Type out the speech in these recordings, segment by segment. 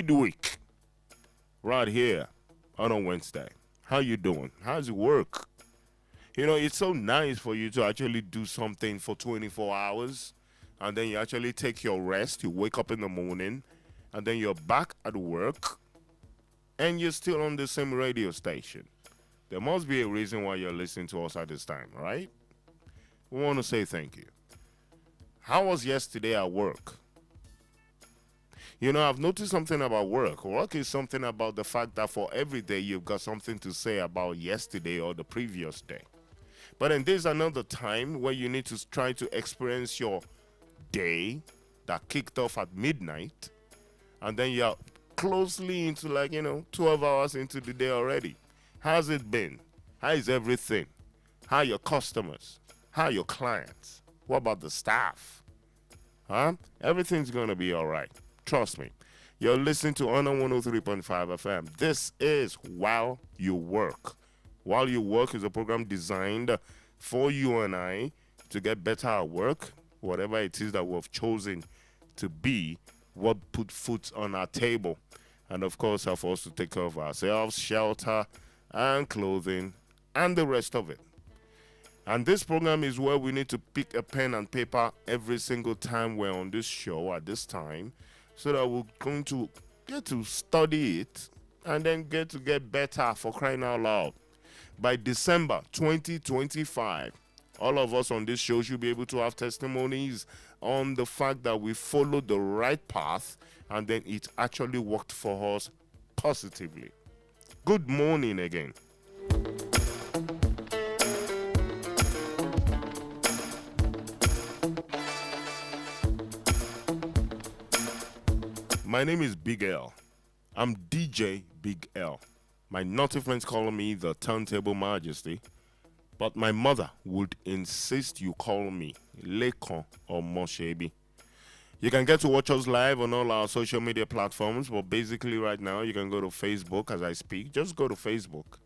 midweek, right here on a Wednesday. How you doing? How's it work? You know, it's so nice for you to actually do something for 24 hours, and then you actually take your rest. You wake up in the morning, and then you're back at work, and you're still on the same radio station. There must be a reason why you're listening to us at this time, right? We want to say thank you. How was yesterday at work? You know, I've noticed something about work. Work is something about the fact that for every day you've got something to say about yesterday or the previous day. But then there's another time where you need to try to experience your day that kicked off at midnight, and then you're closely into 12 hours into the day already. How's it been? How is everything? How are your customers? How are your clients? What about the staff? Everything's going to be all right. Trust me. You're listening to Honor 103.5 FM. This is While You Work. While You Work is a program designed for you and I to get better at work, whatever it is that we've chosen to be, what put food on our table, and of course, have us to take care of ourselves, shelter, and clothing, and the rest of it. And this program is where we need to pick a pen and paper every single time we're on this show at this time, so that we're going to get to study it and then get better, for crying out loud. By December 2025, all of us on this show should be able to have testimonies on the fact that we followed the right path and then it actually worked for us positively. Good morning again. My name is Big L. I'm DJ Big L. My naughty friends call me the Turntable Majesty, but my mother would insist you call me Lekon or Moshebi. You can get to watch us live on all our social media platforms, but basically right now you can go to Facebook as I speak. Just go to Facebook,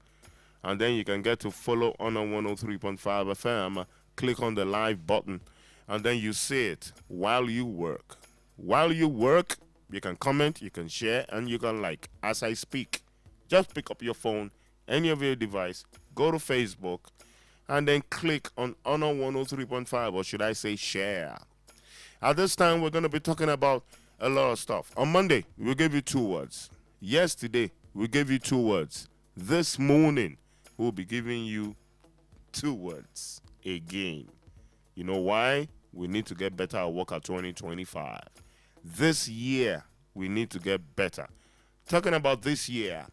and then you can get to follow Honor 103.5 FM. Click on the live button, and then you see it while you work. While you work, you can comment, you can share, and you can like as I speak. Just pick up your phone, any of your device, go to Facebook, and then click on Honor 103.5, or should I say share. At this time, we're going to be talking about a lot of stuff. On Monday, we gave you 2 words. Yesterday, we gave you 2 words. This morning, we'll be giving you 2 words again. You know why? We need to get better at work at 2025. This year, we need to get better. Talking about this year,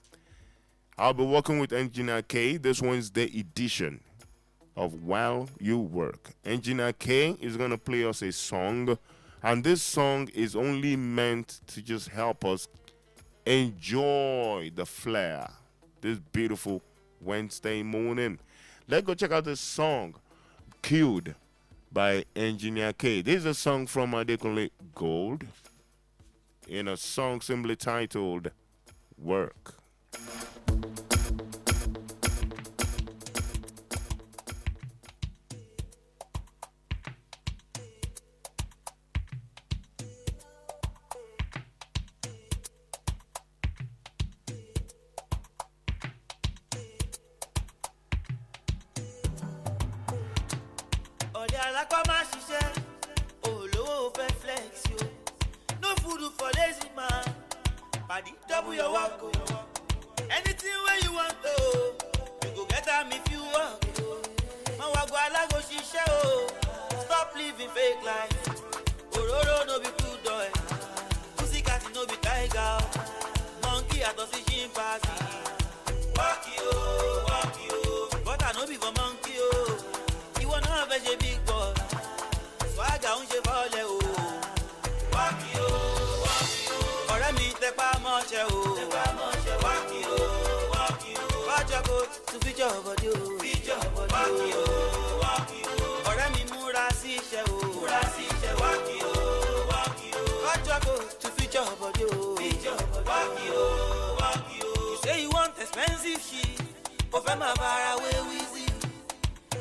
I'll be working with Engineer K this Wednesday edition of While You Work. Engineer K is going to play us a song, and this song is only meant to just help us enjoy the flair this beautiful Wednesday morning. Let's go check out this song, Killed by Engineer K. This is a song from Adekunle Gold in a song simply titled Work. Double your work, anything where you want to, you go get them if you want. Stop living fake life. Ororo no be good boy, pussycat no be tiger, monkey at the chimpanzee. Walk you, but I no be for monkey you wanna have a big boy, swagger on je vole walk you. Walk you. Watch your coat to feature your body. Walk you. Ọ̀rẹ́ mi múra sí iṣẹ́ o. Walk you. Watch your coat to feature your body. Walk you. You say you want expensive shit, but fẹ́ máa fara away with you.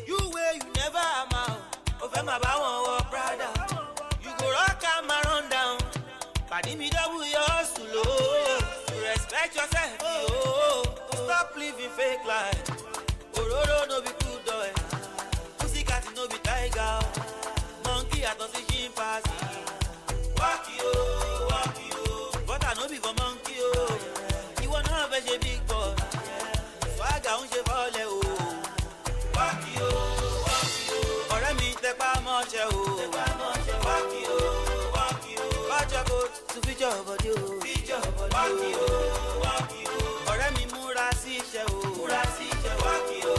You way you never amount, but fẹ́ máa bá wọn wọ Prada. You go rock and run down. Pàdé mi double your hustle. Let yourself stop living fake life. Ororo no be good boy. Pussycat no be tiger. Monkey at us chimpanzee. Walk you. But I no be for monkey You wanna have a big boy. Swagger on she volley Walk you. Ọ̀rẹ́ mi tẹpá mọ́ṣẹ́ Walk you. Watch your coat to fit your body Walk you. Ọ̀rẹ́ mi múra sí iṣẹ́ Walk you.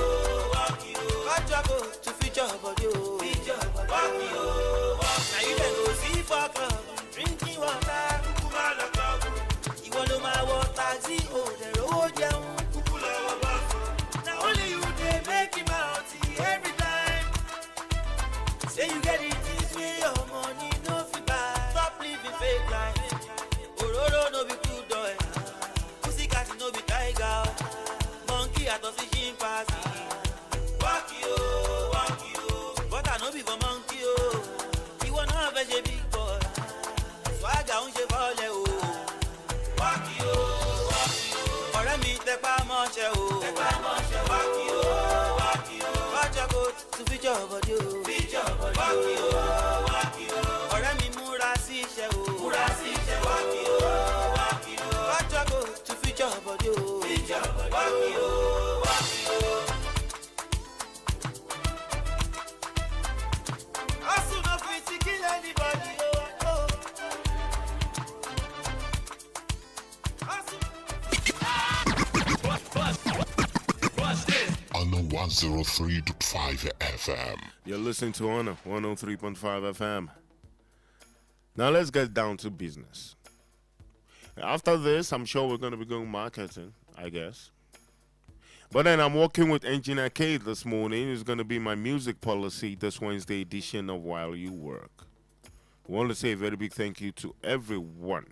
Watch your coat to fit your body Walk you. Now you can go see for club, drinking water. Ìwọ ló máa wọ taxi, dẹ̀ rówó jẹun. Now only you dey make him out every time. Say you get it this way, your money no fit buy. Stop living fake life. Ororo no be good boy. Pussycat no be tiger. Monkey at us chimpanzee. Walk you. But I no be for monkey You wanna have a big boy. Swagger on she volley Walk you. Ọ̀rẹ́ mi tẹpá mọ́ṣẹ́ Walk you. Watch your coat to fit your body Walk you. Ọ̀rẹ́ mi múra sí iṣẹ́ Walk you. Watch your coat to fit your body Walk you. Hustle no fit to kill anybody On the 103.5 FM. You're listening to Honor 103.5 FM. Now let's get down to business. After this, I'm sure we're going to be going marketing, I guess. But then I'm working with Engineer K this morning. It's going to be my music policy this Wednesday edition of While You Work. I want to say a very big thank you to everyone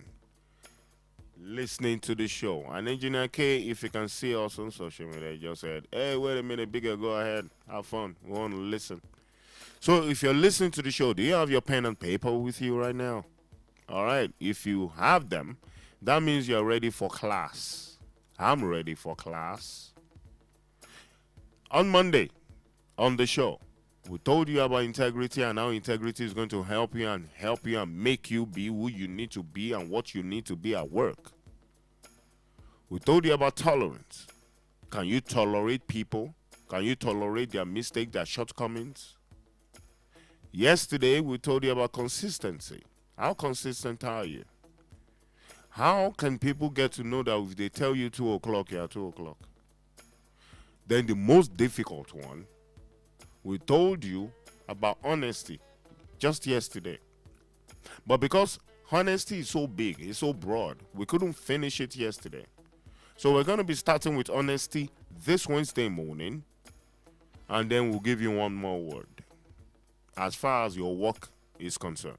listening to the show. And Engineer K, if you can see us on social media, just said, hey, wait a minute, Bigger, go ahead, have fun. We want to listen. So if you're listening to the show, do you have your pen and paper with you right now? All right. If you have them, that means you're ready for class. I'm ready for class. On Monday, on the show, we told you about integrity and how integrity is going to help you and make you be who you need to be and what you need to be at work. We told you about tolerance. Can you tolerate people? Can you tolerate their mistakes, their shortcomings? Yesterday, we told you about consistency. How consistent are you? How can people get to know that if they tell you 2 o'clock, you're 2 o'clock? Then the most difficult one, we told you about honesty just yesterday. But because honesty is so big, it's so broad, we couldn't finish it yesterday. So we're going to be starting with honesty this Wednesday morning, and then we'll give you one more word as far as your work is concerned.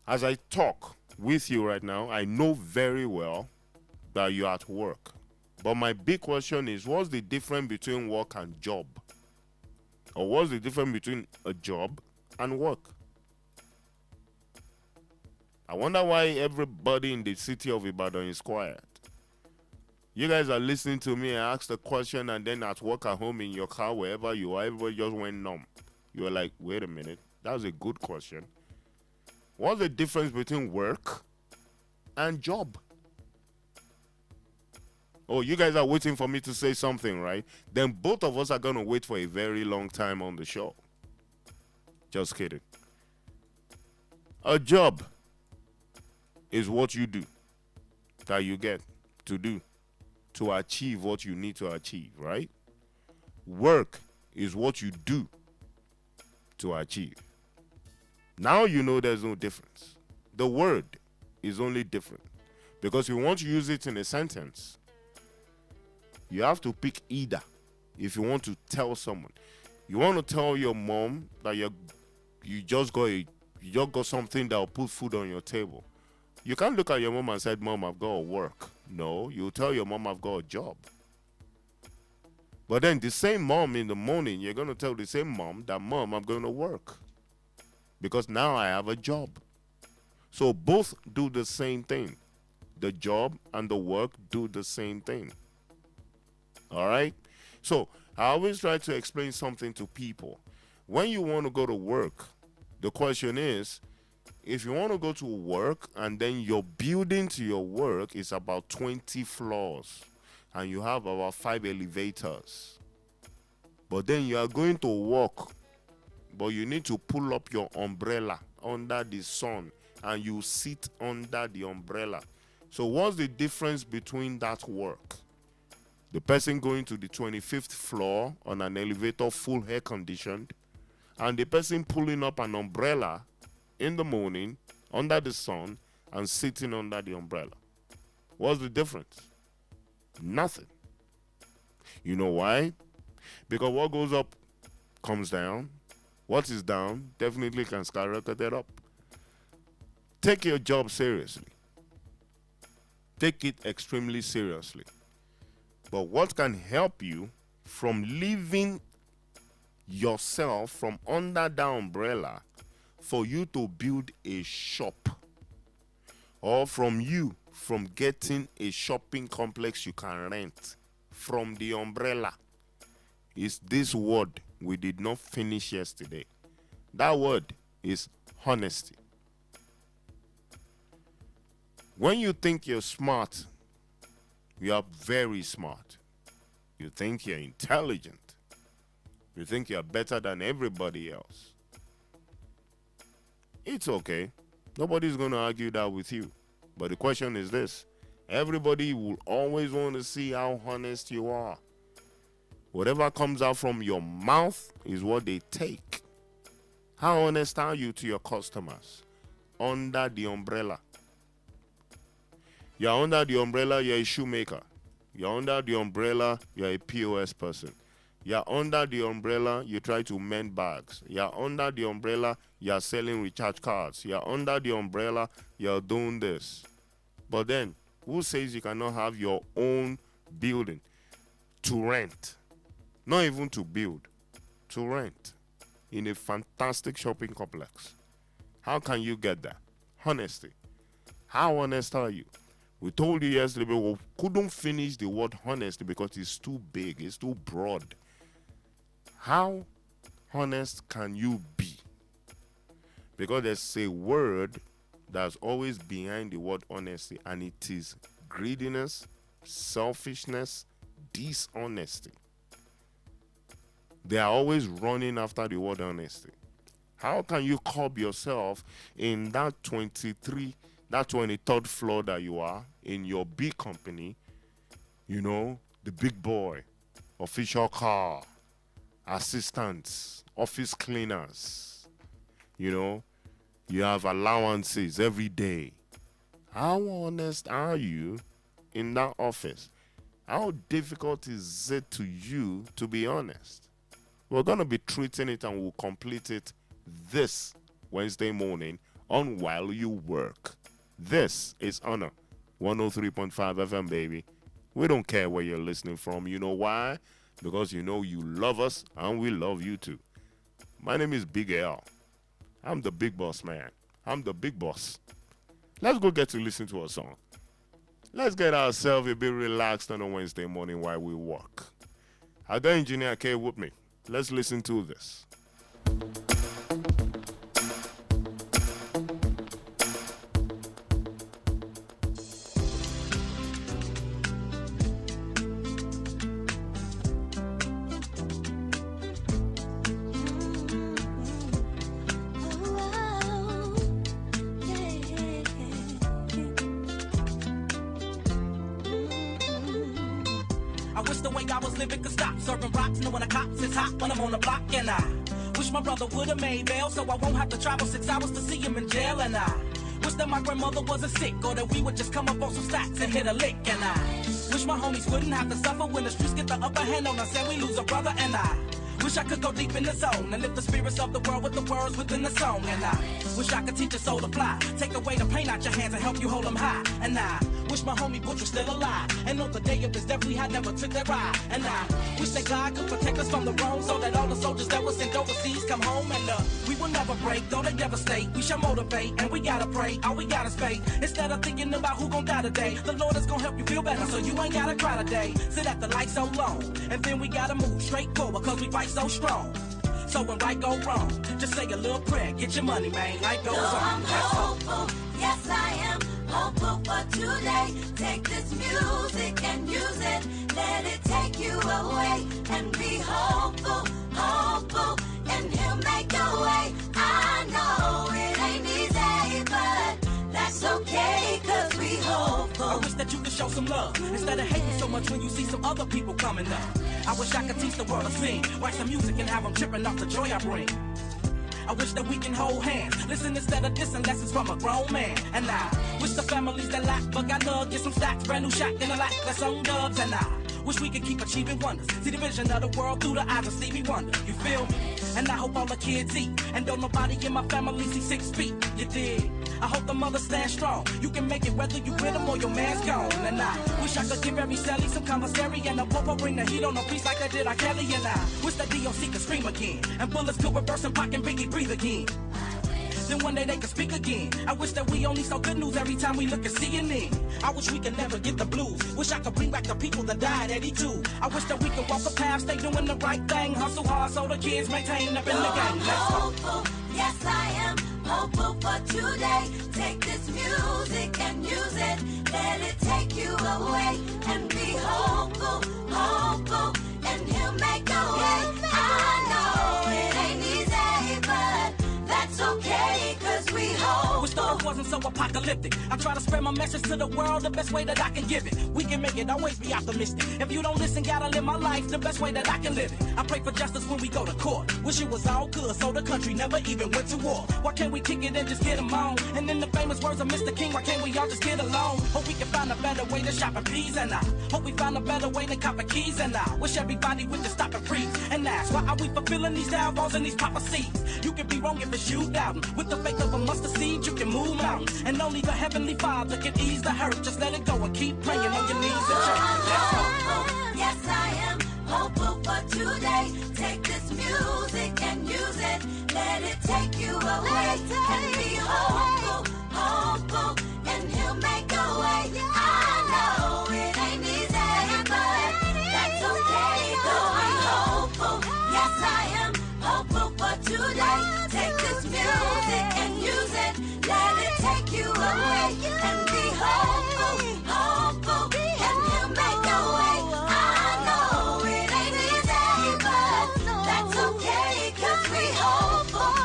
As I talk with you right now, I know very well that you're at work. But my big question is, what's the difference between work and job? Or what's the difference between a job and work? I wonder why everybody in the city of Ibadan is quiet. You guys are listening to me and ask the question, and then at work, at home, in your car, wherever you are, everybody just went numb. You were like, wait a minute, that's a good question. What's the difference between work and job? Oh, you guys are waiting for me to say something, right? Then both of us are going to wait for a very long time on the show. Just kidding. A job is what you do, that you get to do to achieve what you need to achieve, right? Work is what you do to achieve. Now you know there's no difference. The word is only different because you want to use it in a sentence. You have to pick either. If you want to tell someone, you want to tell your mom that you just got something that will put food on your table. You can't look at your mom and say, "Mom, I've got to work." No, you tell your mom, "I've got a job." But then the same mom in the morning, you're going to tell the same mom that, "Mom, I'm going to work because now I have a job." So both do the same thing. the job and the work do the same thing. All right? So I always try to explain something to people. When you want to go to work, the question is, if you want to go to work and then your building to your work is about 20 floors and you have about 5 elevators, but then you are going to walk, but you need to pull up your umbrella under the sun and you sit under the umbrella. So what's the difference between that work? The person going to the 25th floor on an elevator full air conditioned, and the person pulling up an umbrella in the morning under the sun and sitting under the umbrella. What's the difference? Nothing. You know why? Because what goes up comes down. What is down definitely can skyrocket up. Take your job seriously. Take it extremely seriously. But what can help you from leaving yourself from under the umbrella for you to build a shop, or from getting a shopping complex you can rent from the umbrella, is this word we did not finish yesterday. That word is honesty. When you think you're smart, you are very smart. You think you're intelligent. You think you're better than everybody else. It's okay. Nobody's going to argue that with you. But the question is this. Everybody will always want to see how honest you are. Whatever comes out from your mouth is what they take. How honest are you to your customers? Under the umbrella. You're under the umbrella, you're a shoemaker. You're under the umbrella, you're a POS person. You're under the umbrella, you try to mend bags. You're under the umbrella, you're selling recharge cards. You're under the umbrella, you're doing this. But then, who says you cannot have your own building to rent? Not even to build, to rent in a fantastic shopping complex. How can you get that? Honesty. How honest are you? We told you yesterday, but we couldn't finish the word honesty because it's too big, it's too broad. How honest can you be? Because there's a word that's always behind the word honesty, and it is greediness, selfishness, dishonesty. They are always running after the word honesty. How can you curb yourself in that 23rd floor that you are, in your big company, you know, the big boy, official car, assistants, office cleaners, you know, you have allowances every day. How honest are you in that office? How difficult is it to you to be honest? We're going to be treating it and we'll complete it this Wednesday morning on While You Work. This is Honor 103.5 FM, baby. We don't care where you're listening from. You know why? Because you know you love us and we love you too. My name is Big L. I'm the big boss man. I'm the big boss. Let's go get to listen to a song. Let's get ourselves a bit relaxed on a Wednesday morning while we work. I got Engineer K with me. Let's listen to this. I wish the way I was living could stop serving rocks, knowing the cops is hot when I'm on the block. And I wish my brother would've made bail so I won't have to travel 6 hours to see him in jail. And I wish that my grandmother wasn't sick, or that we would just come up on some stacks and hit a lick. And I wish my homies wouldn't have to suffer when the streets get the upper hand on us and we lose a brother. And I wish I could go deep in the zone and lift the spirits of the world with the words within the song. And I wish I could teach your soul to fly, take away the pain out your hands and help you hold them high. And I wish my homie Butch was still alive, and on the day of his death we had never took that ride. And I wish that God could protect us from the wrong, so that all the soldiers that were sent overseas come home. And we will never break, though they devastate. We shall motivate, and we gotta pray. All we got is faith. Instead of thinking about who gon' die today, the Lord is gon' help you feel better, so you ain't gotta cry today. Sit at the light so long, and then we gotta move straight forward, cause we fight so strong. So when right go wrong, just say a little prayer, get your money, man, life goes on. I'm hopeful, yes I am hopeful for today. Take this music and use it, let it take you away. And be hopeful, hopeful, and he'll make a way. I know it ain't easy, but that's okay, cause we hopeful. I wish that you could show some love, instead of hating so much when you see some other people coming up. I wish I could teach the world to sing, write some music and have them tripping off the joy I bring. I wish that we can hold hands, listen instead of dissing lessons from a grown man. And I wish the families that lack but got love get some stacks, brand new shack in a lack that's on dubs. And I wish we could keep achieving wonders, see the vision of the world through the eyes of Stevie Wonder. You feel me? And I hope all the kids eat, and don't nobody in my family see 6 feet. You dig? I hope the mother stand strong. You can make it whether you with them or your man's gone. And I wish I could give every Sally some commissary and a popo bring the heat on a piece like I did I Kelly. And I wish that DOC could scream again, and bullets could reverse and Pac and Biggie breathe again. Then one day they could speak again. I wish that we only saw good news every time we look at CNN. I wish we could never get the blues. Wish I could bring back the people that died at 82. I wish that we could walk the path, stay doing the right thing, hustle hard so the kids maintain up in the game. Let's go. Hopeful, yes I am hopeful for today. Take this music and use it, let it take you away. And be hopeful, hopeful, and he'll make a way. I know it ain't easy, but that's okay, cause we hope. Wish the earth wasn't so apocalyptic. I try to spread my message to the world the best way that I can give it. We can make it, always be optimistic. If you don't listen, gotta live my life the best way that I can live it. I pray for justice when we go to court. Wish it was all good so the country never even went to war. Why can't we kick it and just get them on? And in the famous words of Mr. King, why can't we all just get along? Hope we can find a better way to shop and peas. And I hope we find a better way to cop keys. And I wish everybody would just stop and freeze and ask, why are we fulfilling these downfalls and these prophecies? You can be wrong if it's you doubting. With the faith of a mustard seed, you can move mountains. And only the Heavenly Father can ease the hurt. Just let it go and keep praying on your knees in church. Let's go. Hopeful, yes I am hopeful for today. Take this music and use it, let it take you away. And be hopeful, hopeful, and he'll make a way. I know it ain't easy, but that's okay, though I'm hopeful. Yes I am hopeful for today. Take this music and use it, let it take you away. And be hopeful, hopeful, and he'll make a way. I know it ain't easy, but that's okay, cause we hopeful.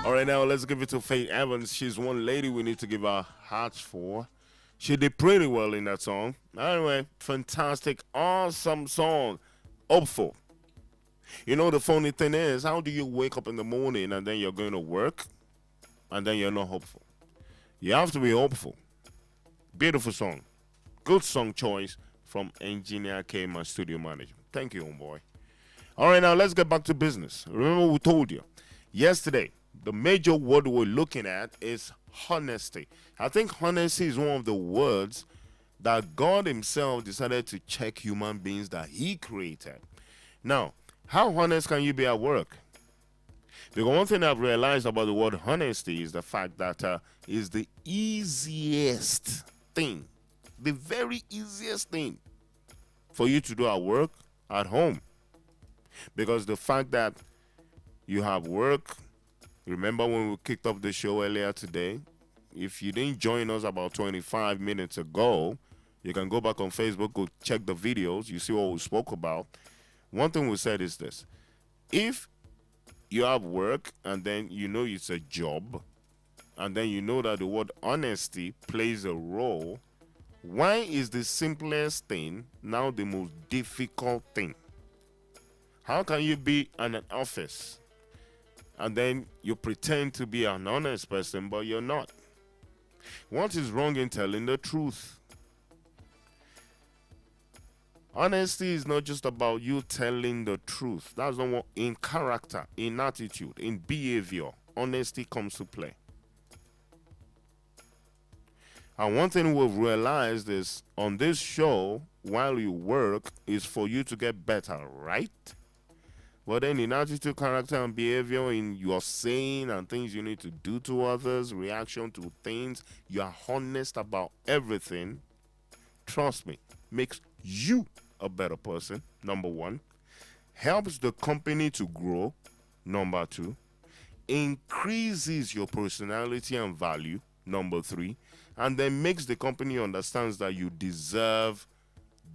All right, now let's give it to Faith Evans. She's one lady we need to give our hearts for. She did pretty well in that song. Anyway, fantastic, awesome song. Hopeful. You know, the funny thing is, how do you wake up in the morning and then you're going to work and then you're not hopeful? You have to be hopeful. Beautiful song. Good song choice from Engineer K, my studio manager. Thank you, homeboy. All right, now let's get back to business. Remember we told you yesterday, the major word we're looking at is honesty. I think honesty is one of the words that God himself decided to check human beings that he created. Now, how honest can you be at work? Because one thing I've realized about the word honesty is the fact that is the easiest thing, the very easiest thing for you to do at work, at home. Because the fact that you have work, remember when we kicked off the show earlier today, if you didn't join us about 25 minutes ago, you can go back on Facebook, go check the videos, you see what we spoke about. One thing we said is this: if you have work and then you know it's a job and then you know that the word honesty plays a role, why is the simplest thing now the most difficult thing? How can you be in an office and then you pretend to be an honest person but you're not? What is wrong in telling the truth? Honesty is not just about you telling the truth. That's not what, in character, in attitude, in behavior, honesty comes to play. And one thing we've realized is on this show, while you work, is for you to get better, right? But then in attitude, character, and behavior, in your saying and things you need to do to others, reaction to things, you are honest about everything. Trust me, makes you a better person, number one. Helps the company to grow, number two. Increases your personality and value, number three. And then makes the company understands that you deserve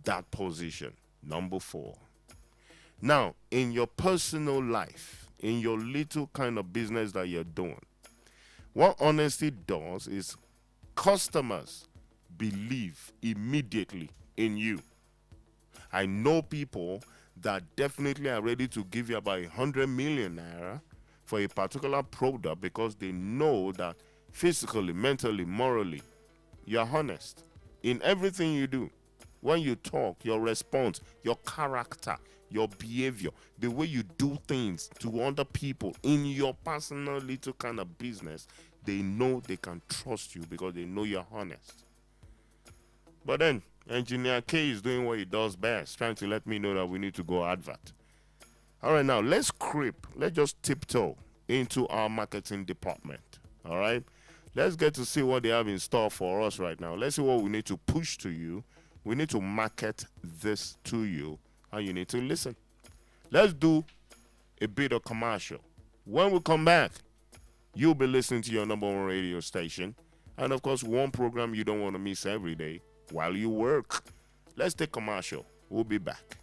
that position, number four. Now, in your personal life, in your little kind of business that you're doing, what honesty does is customers believe immediately in you. I know people that definitely are ready to give you about 100 million naira for a particular product because they know that physically, mentally, morally, you're honest in everything you do. When you talk, your response, your character, your behavior, the way you do things to other people in your personal little kind of business, they know they can trust you because they know you're honest. But then, Engineer K is doing what he does best, trying to let me know that we need to go advert. All right, now let's just tiptoe into our marketing department. All right, let's get to see what they have in store for us right now. Let's see what we need to push to you. We need to market this to you, and you need to listen. Let's do a bit of commercial. When we come back, you'll be listening to your number one radio station, and of course, one program you don't want to miss every day while you work. Let's take commercial. We'll be back.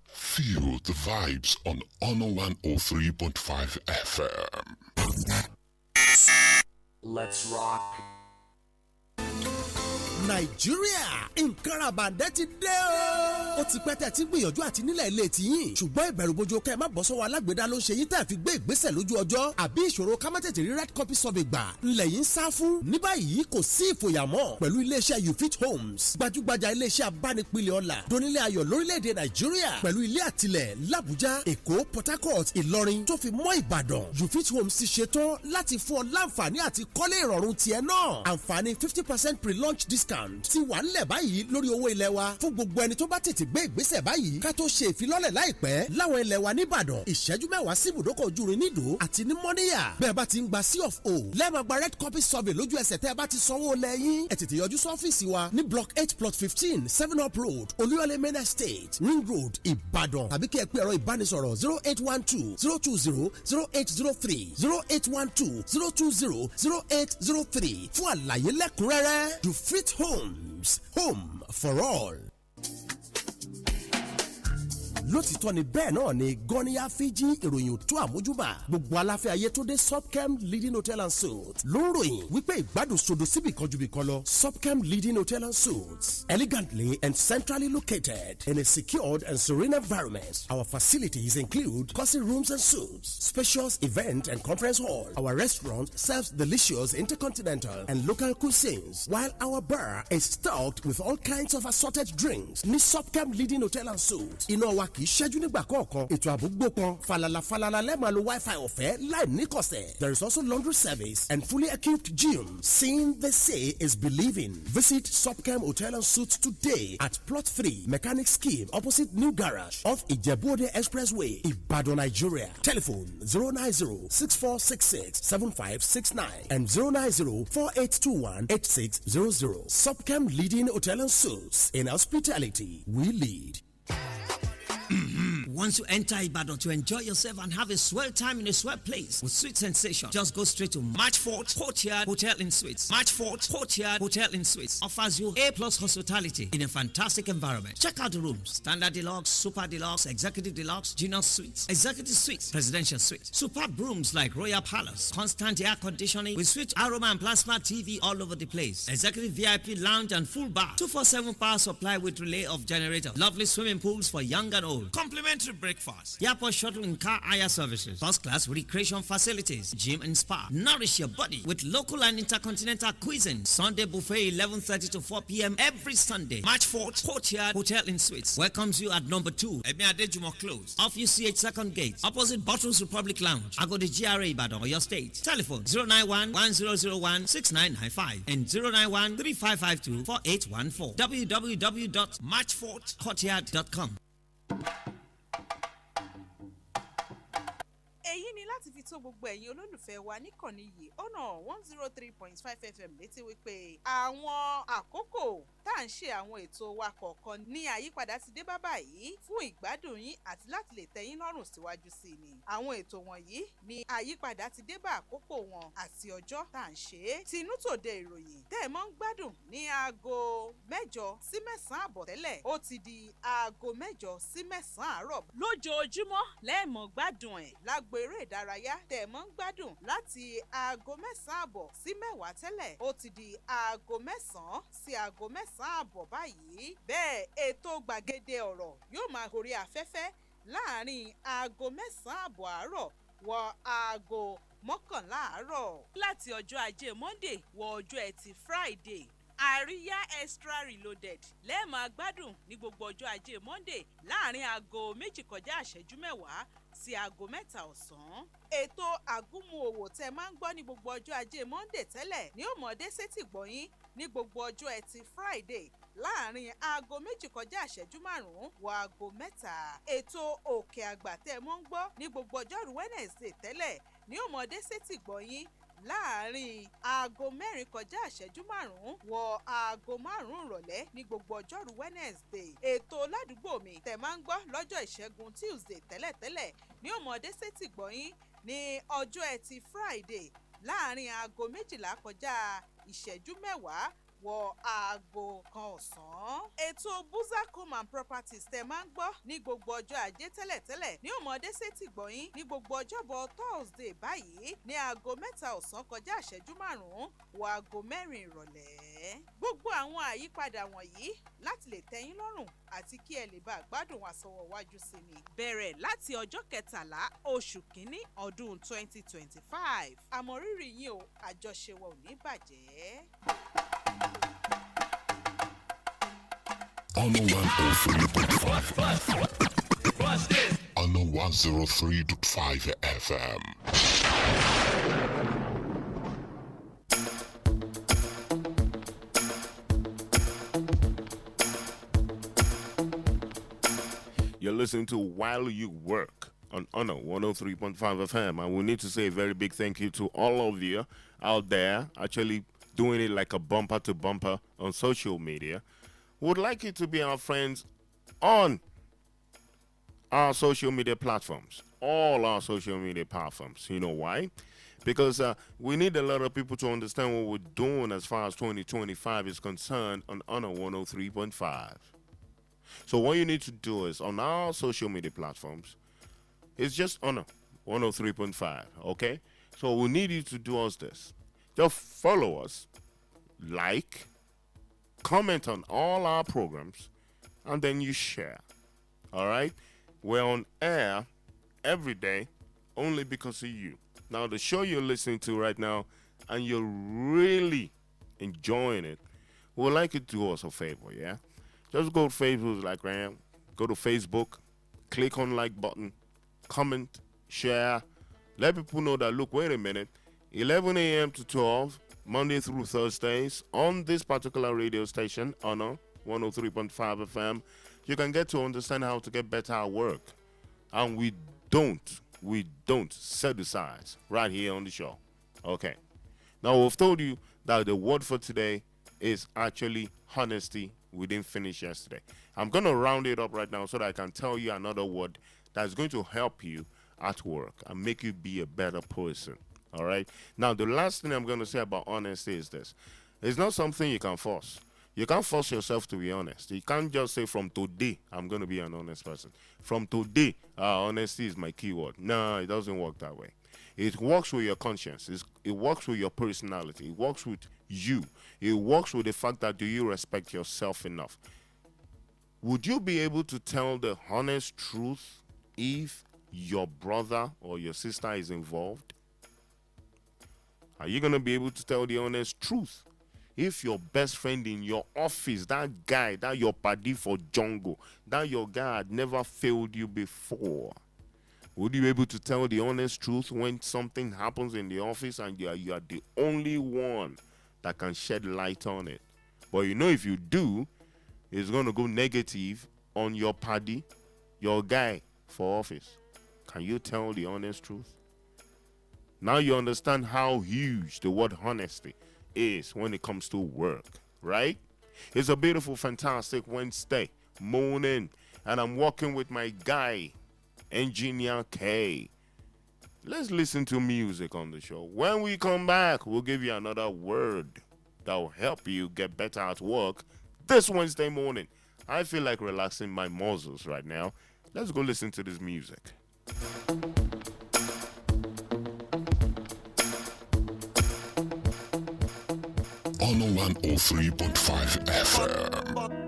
Feel the vibes on Honor 103.5 FM. Let's rock. Nàìjíríà nǹkan ràbàǹdẹ́ ti dé o. Ó ti pẹ́ tẹ́ ti gbìyànjú àti nílẹ̀ ilé tiyín ṣùgbọ́n ìbẹ̀rùbojo kẹ́ ẹ má bọ́ sọ́wọ́ alágbèédá ló ń ṣe yín tẹ́ fi gbé ìgbésẹ̀ lójú ọjọ́ àbí ìṣòro ká má tètè rí red copy survey gbà ńlẹ̀ yín sá fún. Ní báyìí kò sí ìfòyàmọ́ pẹ̀lú iléeṣẹ́ You Fit Homes gbajúgbajà iléeṣẹ́ abánipilẹ̀ ọ̀la donílé ayọ̀ lórílẹ̀‐èdè Nàìjíríà pẹ̀lú ilé àtilẹ̀ l'Àbújá, Èkó, Port Harcourt, Ìlọrin tó fi mọ́ Ìbàdàn. You Fit Homes ti ṣetán láti fún ọ láǹfààní àti kọ́lé ìrọ̀rùn tiẹ̀ náà. Àǹfààní 50% pre-launch discount ti wà nílẹ̀ báyìí lórí owó ilẹ̀ wa fún gbogbo ẹni tó bá tètè gbé ìgbésẹ̀ báyìí ká tó ṣe ìfilọ́lẹ̀ láìpẹ́ láwọn ilẹ̀ wa nìbàdàn ìṣẹ́jú mẹ́wàá sí ibùdókọ̀ ojú irin nídò àti ní mọ́níyà bẹ́ẹ̀ bá ti ń gba C of O lẹ́ẹ̀ma gba red copy survey lójú ẹsẹ̀ tẹ́ ẹ bá ti sanwó lẹ́yìn ẹ tètè yọjú sọ́fíìsì wa ní block 8 plot 15 7 up road Olúyọ̀lé main estate ring road Ìbàdàn tàbí kí ẹ pé ẹ̀rọ ìbánisọ̀rọ̀ 0812 020 0803 0812 020 0803 fún àlàyé lẹ́kùnrẹ́rẹ́ You Fit Homes, home for all. Lótìtọ́ ni bẹ́ẹ̀ náà ni gọ́níyà Fiji ìròyìn tó àmójúbà gbogbo aláfẹ́ ayé tó dé Subcam Leading Hotel and Suites ló ń ròyìn wípé ìgbádùn sodo síbì kan ju bì kan lọ. Subcam Leading Hotel and Suites, elegantly and centrally located in a secured and serene environment. Our facilities include cozy rooms and suites, spacious event and conference hall. Our restaurant serves delicious intercontinental and local cuisines, while our bar is stocked with all kinds of assorted drinks. Ní Subcam Leading Hotel and Suites, iná wa kì í ṣẹ́jú nígbà kọ̀ọ̀kan. Ètò ààbò gbópọn falala lẹ́ẹ̀ma lo Wi-Fi ọ̀fẹ́ láì níkọ̀sẹ̀. There is also laundry service and fully equipped gym. Seeing the say is believing. Visit Subcam Hotel and Suites today at Plot 3 Mechanic Scheme opposite New Garage off Ijebu-Ode Expressway, Ibadan, Nigeria. Telephone 090-6466-7569 and 090-4821-8600. Subcam Leading Hotel and Suites. In hospitality, we lead. Once you enter Ibadan to enjoy yourself and have a swell time in a swell place with sweet sensation, just go straight to March 4th Courtyard Hotel and Suites. March 4th Courtyard Hotel and Suites offers you A+ hospitality in a fantastic environment. Check out the rooms: Standard Deluxe, Super Deluxe, Executive Deluxe, Genius Suites, Executive Suites, Presidential Suites. Superb rooms like Royal Palace, constant air conditioning with switch aroma and plasma TV all over the place. Executive VIP lounge and full bar. 247 power supply with relay of generator. Lovely swimming pools for young and old. Complimentary complimentary breakfast, airport shuttle and car hire services, first class recreation facilities, gym and spa. Nourish your body with local and intercontinental cuisine. Sunday buffet 11:30 to 4 p.m. every Sunday. March 4th, Courtyard Hotel and Suites welcomes you at number 2, Emi Adejumo Close, off UCH Second Gate, opposite Bottles Republic Lounge, Agodi GRA Ibadan, Oyo State. Telephone 091-1001-6995 and 091-3552-4814. www.matchfortcourtyard.com. èyí ni láti fi tó gbogbo ẹ̀yin olólùfẹ́ wa níkànnì yìí ọ̀nà 103.5 FM létí wípé àwọn àkókò tá à ń ṣe àwọn ètò wa kọ̀ọ̀kan ní àyípadà ti dé bá báyìí fún ìgbádùn yín àti láti lè tẹ́ yín lọ́rùn síwájú sí i ni. àwọn ètò wọ̀nyí ní àyípadà ti dé bá àkókò wọn àti ọjọ́ tá à ń ṣe é. tinútòde ìròyìn tẹ́ ẹ mọ́ ń gbádùn ní aago 8 sí 9 àbọ̀ tẹ́lẹ̀ ó ti di aago 8 sí 9 àárọ̀. lójoojúmọ́ lẹ́ẹ̀mọ́ gbádùn ẹ̀ lágbo eré ìdárayá tẹ́ ẹ mọ́ ń gbádùn láti aago 9 àbọ̀ sí 10 tẹ́lẹ̀ ó ti di aago 9 sí aago 9 àbọ̀ báyìí. bẹ́ẹ̀ ètò gbàgede ọ̀rọ̀ yóò máa gorí afẹ́fẹ́ láàrin aago 9 àbọ̀ àárọ̀ wọ aago 11 àárọ̀. láti ọjọ́ ajé Monday wọ ọjọ́ ẹtì Friday àríyá extra reloaded lẹ́ẹ̀máa gbádùn ní gbogbo ọjọ́ ajé Monday láàrin aago 2:10 sí aago 3 ọ̀sán. ètò àgúnmu òwò tẹ́ máa ń gbọ́ ní gbogbo ọjọ́ ajé Monday tẹ́lẹ̀ ní òmòdé sétí gbọ̀yìn ní gbogbo ọjọ́ ẹtì Friday láàrin aago 2:05 wọ aago 3. ètò òkè àgbà tẹ́ mọ́ ń gbọ́ ní gbogbo ọjọ́rú Wednesday tẹ́lẹ̀ ní òmòdé sétí gbọ̀yìn láàrin aago 4:05 wọ aago 5 ìrọ̀lẹ́ ní gbogbo ọjọ́rú Wednesday. ètò ládùúgbò mi tẹ́ máa ń gbọ́ lọ́jọ́ ìṣẹ́gun Tuesday tẹ́lẹ̀tẹ́lẹ̀ ní òmòdé sétí gbọ̀yìn ní ọjọ́ ẹtì Friday láàrin aago 12:10 wọ aago 1 ọ̀sán. ètò Buzzacom and Properties tẹ́ máa ń gbọ́ ní gbogbo ọjọ́ ajé tẹ́lẹ̀tẹ́lẹ̀ ní òmòdé sétí gbọ̀yìn ní gbogbo ọjọ́bọ̀ Thursday báyìí ní aago 3:05 wọ aago 4 ìrọ̀lẹ́. gbogbo àwọn àyípadà wọ̀nyí láti lè tẹ́ yín lọ́rùn àti kí ẹ lè bá gbádùn wa sọ́wọ́ wájú sí ni. bẹ̀rẹ̀ láti ọjọ́ 13 oṣù kínní ọdún 2025. àmọ̀rírì yín o, àjọṣe wa ò ní bàjẹ́. On 103.5 on 103.5 FM. You're listening to While You Work on Honor 103.5 FM. And we need to say a very big thank you to all of you out there actually doing it like a bumper to bumper on social media. Would like you to be our friends on our social media platforms, all our social media platforms. You know why? Because we need a lot of people to understand what we're doing as far as 2025 is concerned on Honor 103.5. So what you need to do is on our social media platforms, it's just Honor 103.5, okay? So we need you to do us this. Just follow us, like, comment on all our programs, and then you share. All right? We're on air every day only because of you. Now, the show you're listening to right now, and you're really enjoying it, we'd like you to do us a favor, yeah? Just go to Facebook like I am. Go to Facebook, click on like button, comment, share. Let people know that, look, wait a minute, 11 a.m. to 12, Monday through Thursdays, on this particular radio station, Honor 103.5 FM, you can get to understand how to get better at work. And we don't set aside right here on the show. Okay. Now, we've told you that the word for today is actually honesty. We didn't finish yesterday. I'm going to round it up right now so that I can tell you another word that's going to help you at work and make you be a better person. All right. Now, the last thing I'm going to say about honesty is this. It's not something you can force. You can't force yourself to be honest. You can't just say from today, I'm going to be an honest person. From today, honesty is my keyword. No, it doesn't work that way. It works with your conscience. It works with your personality. It works with you. It works with the fact that do you respect yourself enough? Would you be able to tell the honest truth if your brother or your sister is involved? Are you going to be able to tell the honest truth? If your best friend in your office, that guy, that your paddy for jungle, that your guy had never failed you before, would you be able to tell the honest truth when something happens in the office and you are the only one that can shed light on it? But you know if you do, it's going to go negative on your paddy, your guy for office. Can you tell the honest truth? Now you understand how huge the word honesty is when it comes to work, right? It's a beautiful, fantastic Wednesday morning, and I'm walking with my guy, Engineer K. Let's listen to music on the show. When we come back, we'll give you another word that will help you get better at work this Wednesday morning. I feel like relaxing my muscles right now. Let's go listen to this music. On 103.5 FM.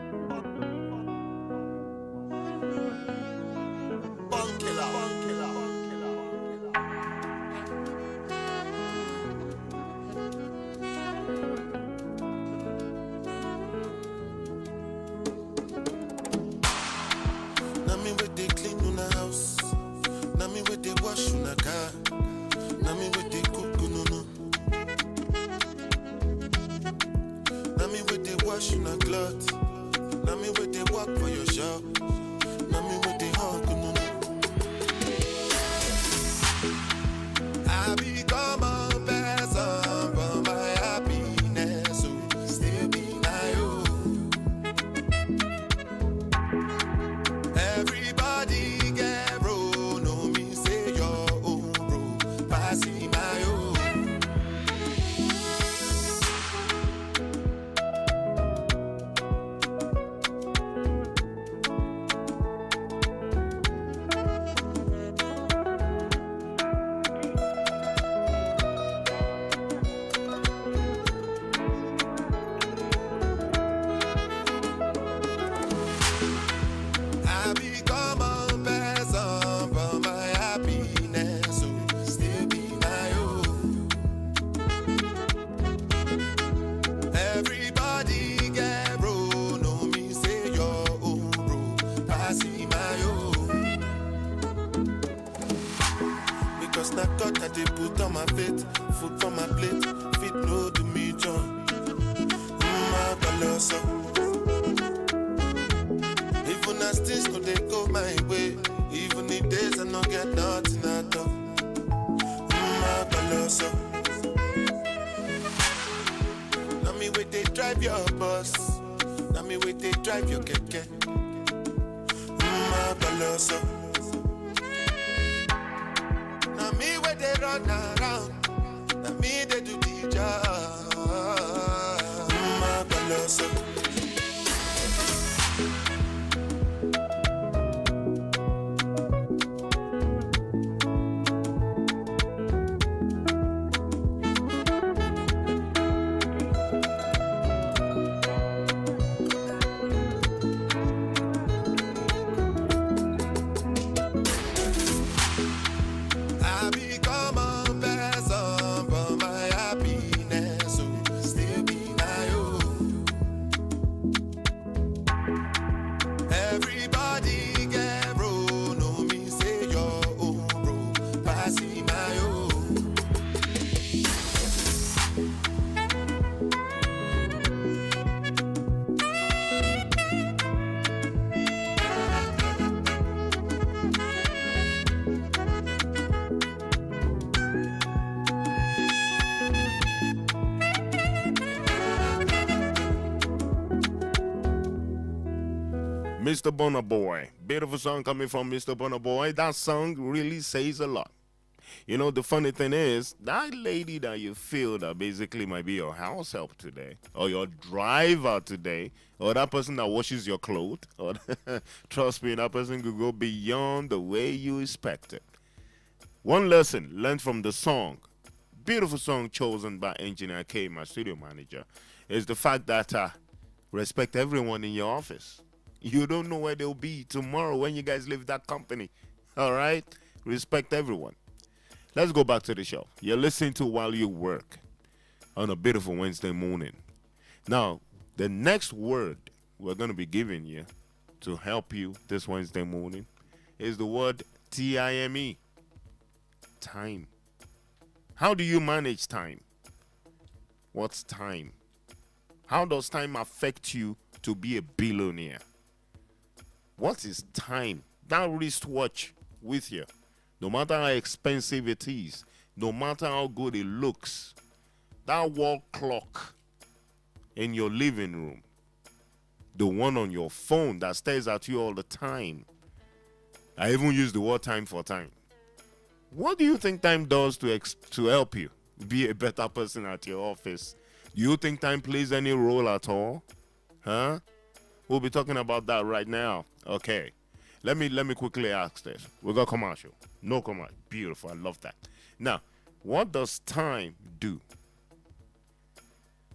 Mr. Burna Boy. Beautiful song coming from Mr. Burna Boy. That song really says a lot. You know, the funny thing is, that lady that you feel that basically might be your house help today, or your driver today, or that person that washes your clothes, or trust me, that person could go beyond the way you expected. One lesson learned from the song, beautiful song chosen by Engineer K, my studio manager, is the fact that respect everyone in your office. You don't know where they'll be tomorrow when you guys leave that company. All right? Respect everyone. Let's go back to the show. You're listening to While You Work on a beautiful Wednesday morning. Now, the next word we're going to be giving you to help you this Wednesday morning is the word TIME. Time. How do you manage time? What's time? How does time affect you to be a billionaire? What is time? That wristwatch with you, no matter how expensive it is, no matter how good it looks, that wall clock in your living room, the one on your phone that stares at you all the time. I even use the word time for time. What do you think time does to help you be a better person at your office? Do you think time plays any role at all? Huh? We'll be talking about that right now. Okay. Let me quickly ask this. We got commercial. No commercial. Beautiful. I love that. Now, what does time do?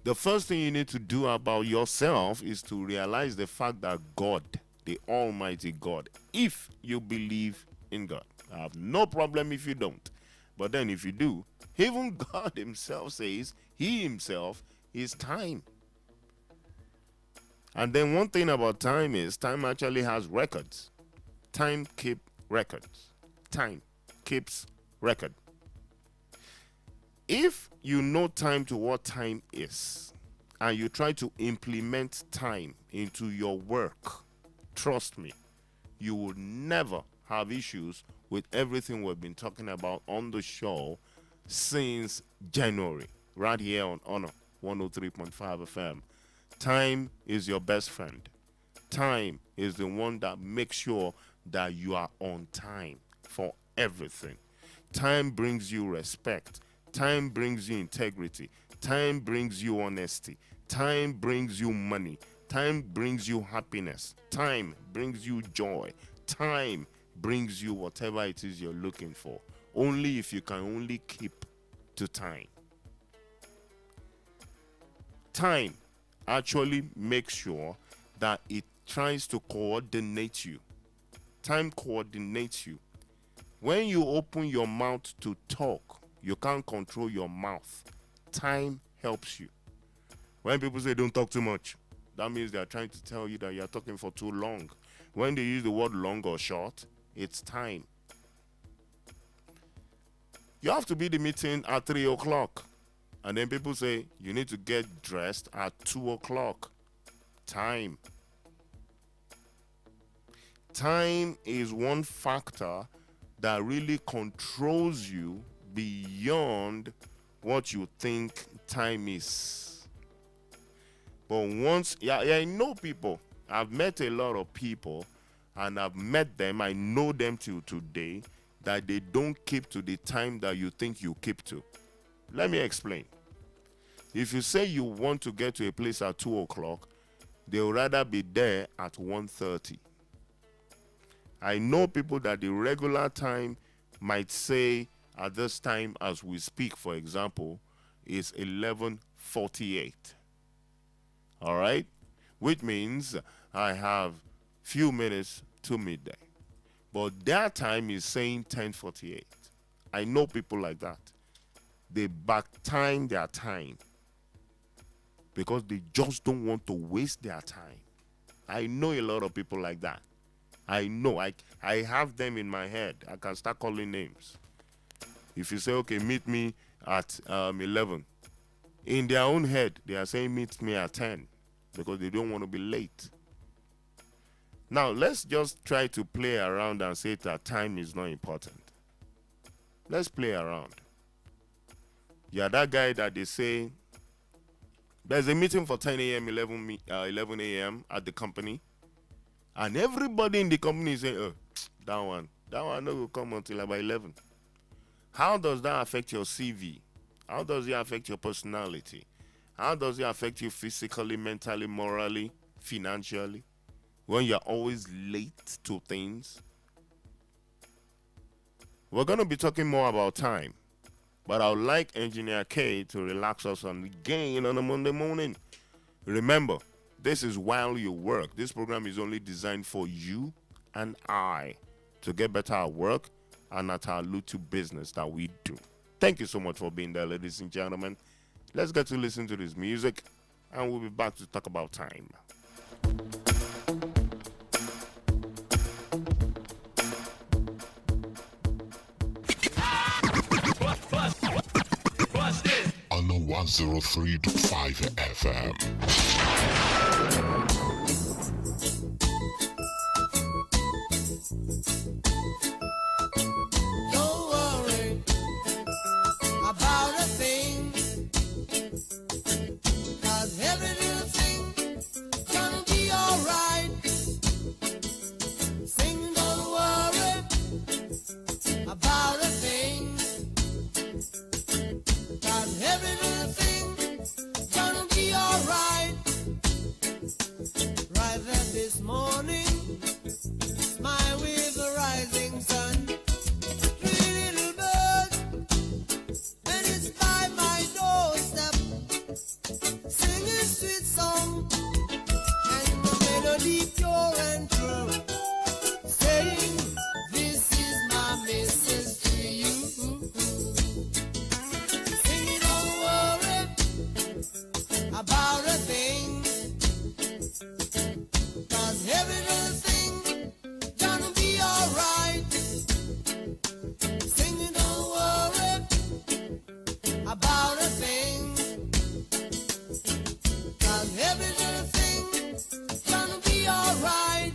The first thing you need to do about yourself is to realize the fact that God, the Almighty God, if you believe in God, I have no problem if you don't. But then if you do, even God himself says he himself is time. And then one thing about time is time actually has records. Time keeps records. Time keeps record. If you know time to what time is, and you try to implement time into your work, trust me, you will never have issues with everything we've been talking about on the show since January, right here on Honor 103.5 FM. Time is your best friend. Time is the one that makes sure that you are on time for everything. Time brings you respect. Time brings you integrity. Time brings you honesty. Time brings you money. Time brings you happiness. Time brings you joy. Time brings you whatever it is you're looking for. Only if you can only keep to time. Time actually makes sure that it tries to coordinate you. Time coordinates you. When you open your mouth to talk, you can't control your mouth. Time helps you. When people say don't talk too much, that means they are trying to tell you that you are talking for too long. When they use the word long or short, it's time. You have to be the meeting at 3 o'clock. And then people say you need to get dressed at 2 o'clock. Time. Time is one factor that really controls you beyond what you think time is. But once, I know people. I've met a lot of people, and I've met them, I know them till today, that they don't keep to the time that you think you keep to. Let me explain. If you say you want to get to a place at 2 o'clock, they'll rather be there at 1:30. I know people that the regular time might say at this time as we speak, for example, is 11:48. All right? Which means I have few minutes to midday. But their time is saying 10:48. I know people like that. They back time their time because they just don't want to waste their time. I know a lot of people like that. I know. I have them in my head. I can start calling names. If you say, okay, meet me at 11. In their own head, they are saying meet me at 10 because they don't want to be late. Now, let's just try to play around and say that time is not important. Let's play around. You're that guy that they say, there's a meeting for 10 a.m., 11 a.m. at the company. And everybody in the company is saying, oh, that one no will come until about 11. How does that affect your CV? How does it affect your personality? How does it affect you physically, mentally, morally, financially? When you're always late to things? We're going to be talking more about time. But I would like Engineer K to relax us on the game on a Monday morning. Remember, this is While You Work. This program is only designed for you and I to get better at work and at our little business that we do. Thank you so much for being there, ladies and gentlemen. Let's get to listen to this music, and we'll be back to talk about time. On the 103.5 FM. Don't worry about a thing, 'cause every little thing gonna be alright. Sing, don't worry about a thing, 'cause every little thing gonna be alright. Right there this morning, smile with the rising sun. Three little birds, and it's by my doorstep, singing sweet song, and the melody pure and true, saying, this is my message to you. Singing, don't worry about a thing, 'cause every little thing gonna be alright. Singing, don't worry about a thing, 'cause every little thing gonna be alright.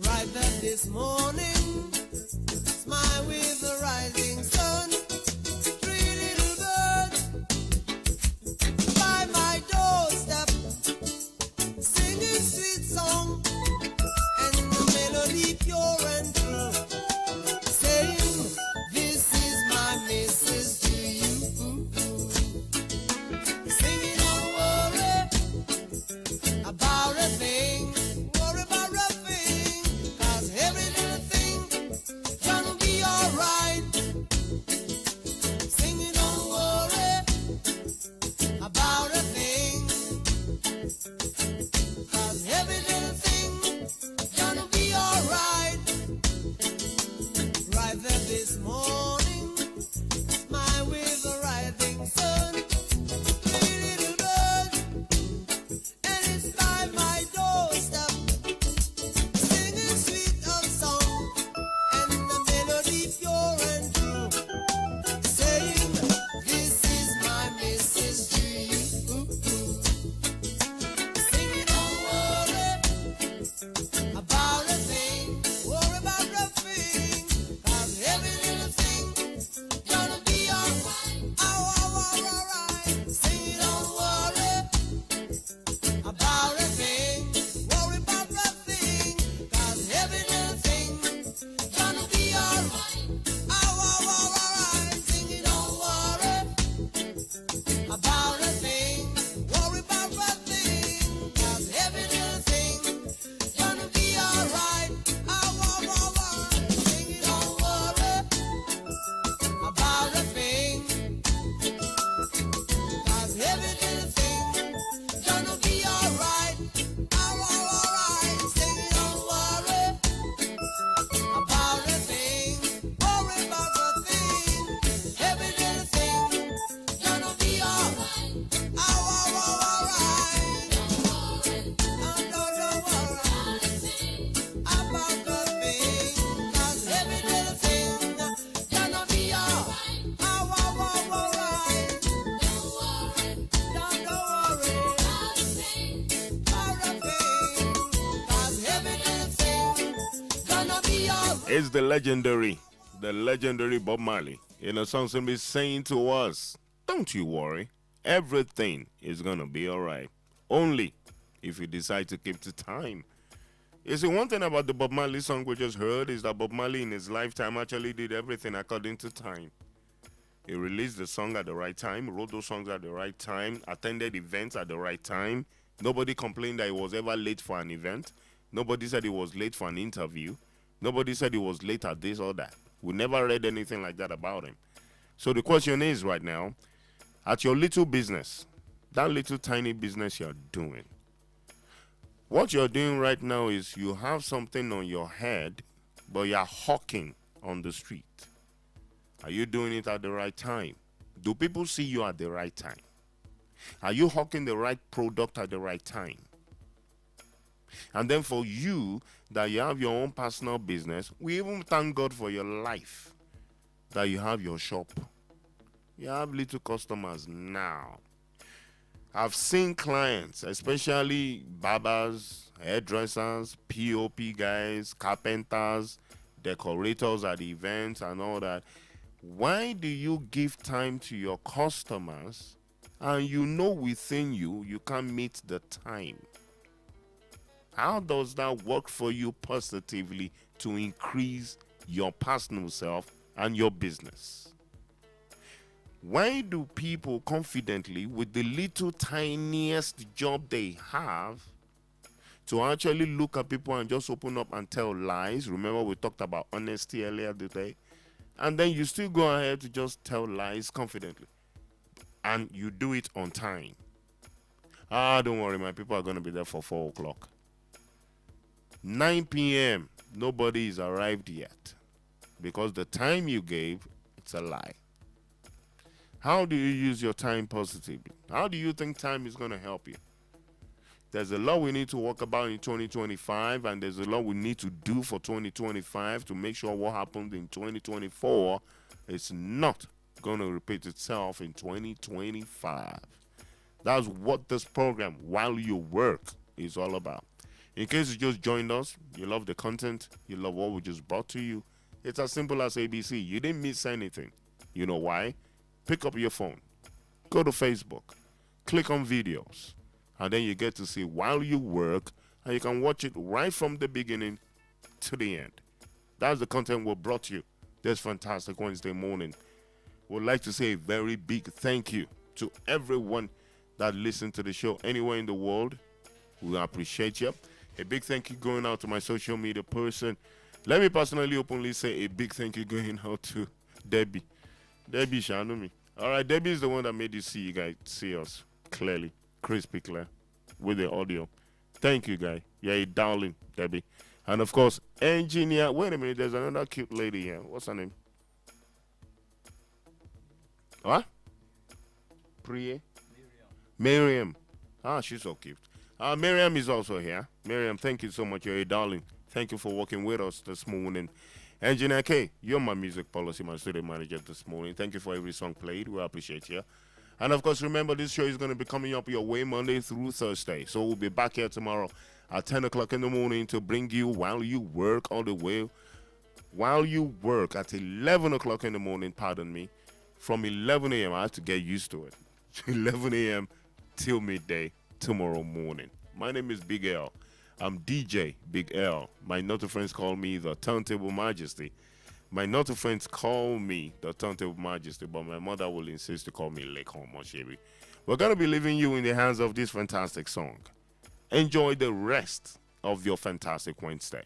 Right there this morning, smile with the rising sun. Three little birds by my doorstep, singing sweet song, and the melody pure and true, saying, this is my message to you. Singing, don't worry about a thing, worry about a thing, 'cause every little thing gonna be alright. Singing, don't worry about a thing, 'cause every little thing gonna be alright. Right there this morning, smile with the rising sun. Three little birds, and it's by my doorstep, singing sweet love song, and the melody pure and true, saying, this is my message to you. Singing, don't worry about a thing, worry about a thing, 'cause every little thing gonna be alright. Alright. Singing, don't worry about a thing, worry about a thing, 'cause every little thing gonna be alright. Alright. Singing, don't worry about a thing, worry about a thing, 'cause every little thing gonna be alright. Alright. Singing, don't worry about a thing, 'cause every little thing gonna be alright. Alright. Singing, don't worry about a thing, worry about a thing, every little thing gonna be alright. Alright. Don't worry about a thing, 'cause every little thing gonna be alright. Alright. Don't worry about a thing, 'cause every little thing gonna be alright. It's the legendary Bob Marley in a song simply saying to us, don't you worry, everything is gonna be alright. Only if you decide to keep to time. You see, one thing about the Bob Marley song we just heard is that Bob Marley in his lifetime actually did everything according to time. He released the song at the right time, wrote those songs at the right time, attended events at the right time. Nobody complained that he was ever late for an event. Nobody said he was late for an interview. Nobody said he was late at this or that. We never read anything like that about him. So the question is right now, at your little business, that little tiny business you're doing, what you're doing right now is you have something on your head but you're hawking on the street. Are you doing it at the right time? Do people see you at the right time? Are you hawking the right product at the right time? And then for you, that you have your own personal business, we even thank God for your life, that you have your shop. You have little customers now. I've seen clients, especially barbers, hairdressers, POP guys, carpenters, decorators at events and all that. Why do you give time to your customers and you know within you you can't meet the time? How does that work for you positively to increase your personal self and your business? Why do people confidently, with the little tiniest job they have, to actually look at people and just open up and tell lies? Remember we talked about honesty earlier today. And then you still go ahead to just tell lies confidently. And you do it on time. Don't worry, my people are going to be there for 4 o'clock. 9 p.m., nobody is arrived yet. Because the time you gave, it's a lie. How do you use your time positively? How do you think time is going to help you? There's a lot we need to work about in 2025, and there's a lot we need to do for 2025 to make sure what happened in 2024 is not going to repeat itself in 2025. That's what this program, While You Work, is all about. In case you just joined us, you love the content, you love what we just brought to you, it's as simple as ABC. You didn't miss anything. You know why? Pick up your phone, go to Facebook, click on videos, and then you get to see While You Work, and you can watch it right from the beginning to the end. That's the content we brought you this fantastic Wednesday morning. We'd like to say a very big thank you to everyone that listened to the show anywhere in the world. We appreciate you. A big thank you going out to my social media person. Let me personally openly say a big thank you going out to Debbie. Debbie Shanumi. All right, Debbie is the one that made you see us clearly, crispy clear, with the audio. Thank you, guy. You're a darling, Debbie. And of course, engineer. Wait a minute, there's another cute lady here. What's her name? What? Priya? Miriam. She's so cute. Miriam is also here. Miriam, thank you so much. You're a darling. Thank you for working with us this morning. Engineer K, you're my music policy, my studio manager this morning. Thank you for every song played. We appreciate you. And of course, remember, this show is going to be coming up your way Monday through Thursday. So we'll be back here tomorrow at 10 o'clock in the morning to bring you While You Work all the way. While You Work at 11 o'clock in the morning, pardon me. From 11 a.m., I have to get used to it. 11 a.m. till midday tomorrow morning. My name is Big L. I'm DJ Big L. My naughty friends call me the Turntable Majesty. My naughty friends call me the Turntable Majesty, but my mother will insist to call me Lekon Moshebi. We're going to be leaving you in the hands of this fantastic song. Enjoy the rest of your fantastic Wednesday.